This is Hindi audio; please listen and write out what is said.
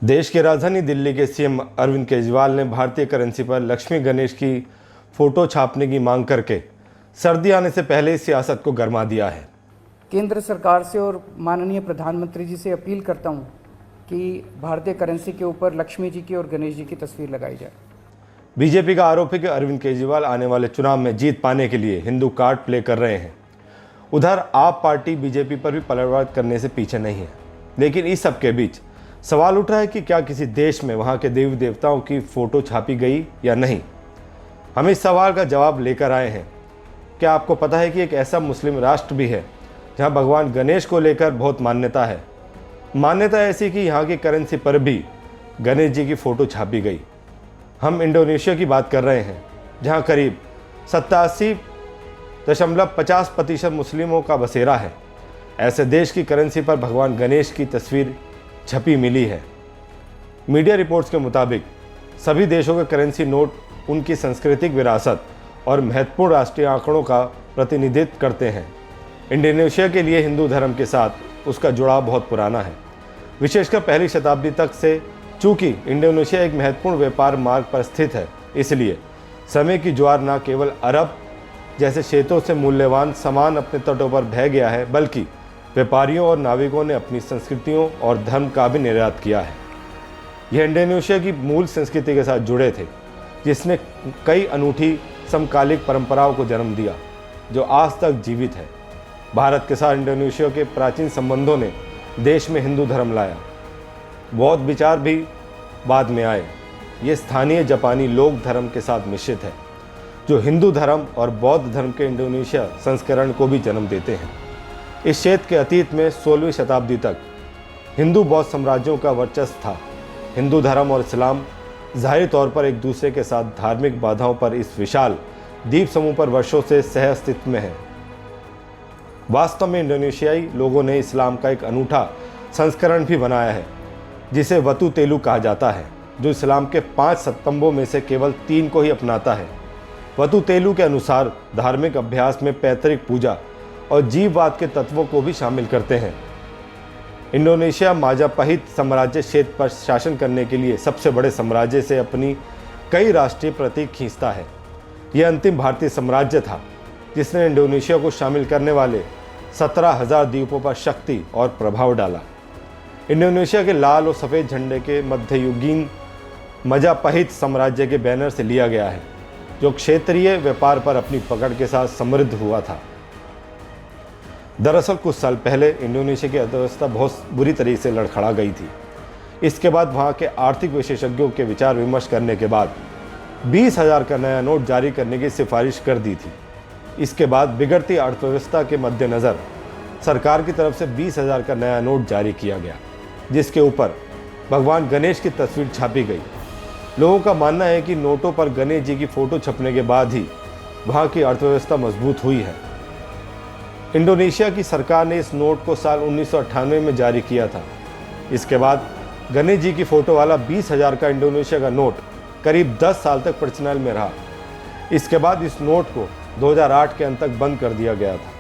देश की राजधानी दिल्ली के सीएम अरविंद केजरीवाल ने भारतीय करेंसी पर लक्ष्मी गणेश की फोटो छापने की मांग करके सर्दी आने से पहले ही सियासत को गरमा दिया है। केंद्र सरकार से और माननीय प्रधानमंत्री जी से अपील करता हूं कि भारतीय करेंसी के ऊपर लक्ष्मी जी की और गणेश जी की तस्वीर लगाई जाए। बीजेपी का आरोप है कि अरविंद केजरीवाल आने वाले चुनाव में जीत पाने के लिए हिंदू कार्ड प्ले कर रहे हैं। उधर आप पार्टी बीजेपी पर भी पलटवार करने से पीछे नहीं है, लेकिन इस सब के बीच सवाल उठ रहा है कि क्या किसी देश में वहां के देवी देवताओं की फोटो छापी गई या नहीं। हम इस सवाल का जवाब लेकर आए हैं। क्या आपको पता है कि एक ऐसा मुस्लिम राष्ट्र भी है जहां भगवान गणेश को लेकर बहुत मान्यता है। मान्यता ऐसी कि यहाँ की करेंसी पर भी गणेश जी की फोटो छापी गई। हम इंडोनेशिया की बात कर रहे हैं, जहाँ करीब 87.50% मुस्लिमों का बसेरा है। ऐसे देश की करेंसी पर भगवान गणेश की तस्वीर छपी मिली है। मीडिया रिपोर्ट्स के मुताबिक सभी देशों के करेंसी नोट उनकी सांस्कृतिक विरासत और महत्वपूर्ण राष्ट्रीय आंकड़ों का प्रतिनिधित्व करते हैं। इंडोनेशिया के लिए हिंदू धर्म के साथ उसका जुड़ाव बहुत पुराना है, विशेषकर पहली शताब्दी तक से। चूँकि इंडोनेशिया एक महत्वपूर्ण व्यापार मार्ग पर स्थित है, इसलिए समय की ज्वार न केवल अरब जैसे क्षेत्रों से मूल्यवान सामान अपने तटों पर बह गया है, बल्कि व्यापारियों और नाविकों ने अपनी संस्कृतियों और धर्म का भी निर्यात किया है। यह इंडोनेशिया की मूल संस्कृति के साथ जुड़े थे, जिसने कई अनूठी समकालिक परंपराओं को जन्म दिया जो आज तक जीवित है। भारत के साथ इंडोनेशिया के प्राचीन संबंधों ने देश में हिंदू धर्म लाया। बौद्ध विचार भी बाद में आए। ये स्थानीय जापानी लोक धर्म के साथ मिश्रित है, जो हिंदू धर्म और बौद्ध धर्म के इंडोनेशिया संस्करण को भी जन्म देते हैं। इस क्षेत्र के अतीत में 16वीं शताब्दी तक हिंदू बौद्ध साम्राज्यों का वर्चस्व था। हिंदू धर्म और इस्लाम ज़ाहिरी तौर पर एक दूसरे के साथ धार्मिक बाधाओं पर इस विशाल द्वीप समूह पर वर्षों से सह अस्तित्व में है। वास्तव में इंडोनेशियाई लोगों ने इस्लाम का एक अनूठा संस्करण भी बनाया है, जिसे वतु तेलु कहा जाता है, जो इस्लाम के 5 स्तंभों में से केवल 3 को ही अपनाता है। वतु तेलु के अनुसार धार्मिक अभ्यास में पैतृक पूजा और जीववाद के तत्वों को भी शामिल करते हैं। इंडोनेशिया माजापहित साम्राज्य क्षेत्र पर शासन करने के लिए सबसे बड़े साम्राज्य से अपनी कई राष्ट्रीय प्रतीक खींचता है। यह अंतिम भारतीय साम्राज्य था जिसने इंडोनेशिया को शामिल करने वाले 17,000 द्वीपों पर शक्ति और प्रभाव डाला। इंडोनेशिया के लाल और सफ़ेद झंडे के मध्ययुगीन मजापहित साम्राज्य के बैनर से लिया गया है, जो क्षेत्रीय व्यापार पर अपनी पकड़ के साथ समृद्ध हुआ था। दरअसल कुछ साल पहले इंडोनेशिया की अर्थव्यवस्था बहुत बुरी तरीके से लड़खड़ा गई थी। इसके बाद वहाँ के आर्थिक विशेषज्ञों के विचार विमर्श करने के बाद 20,000 का नया नोट जारी करने की सिफारिश कर दी थी। इसके बाद बिगड़ती अर्थव्यवस्था के मद्देनज़र सरकार की तरफ से 20,000 का नया नोट जारी किया गया, जिसके ऊपर भगवान गणेश की तस्वीर छापी गई। लोगों का मानना है कि नोटों पर गणेश जी की फ़ोटो छपने के बाद ही वहाँ की अर्थव्यवस्था मजबूत हुई है। इंडोनेशिया की सरकार ने इस नोट को साल 1998 में जारी किया था। इसके बाद गणेश जी की फ़ोटो वाला 20,000 का इंडोनेशिया का नोट करीब 10 साल तक प्रचलन में रहा। इसके बाद इस नोट को 2008 के अंत तक बंद कर दिया गया था।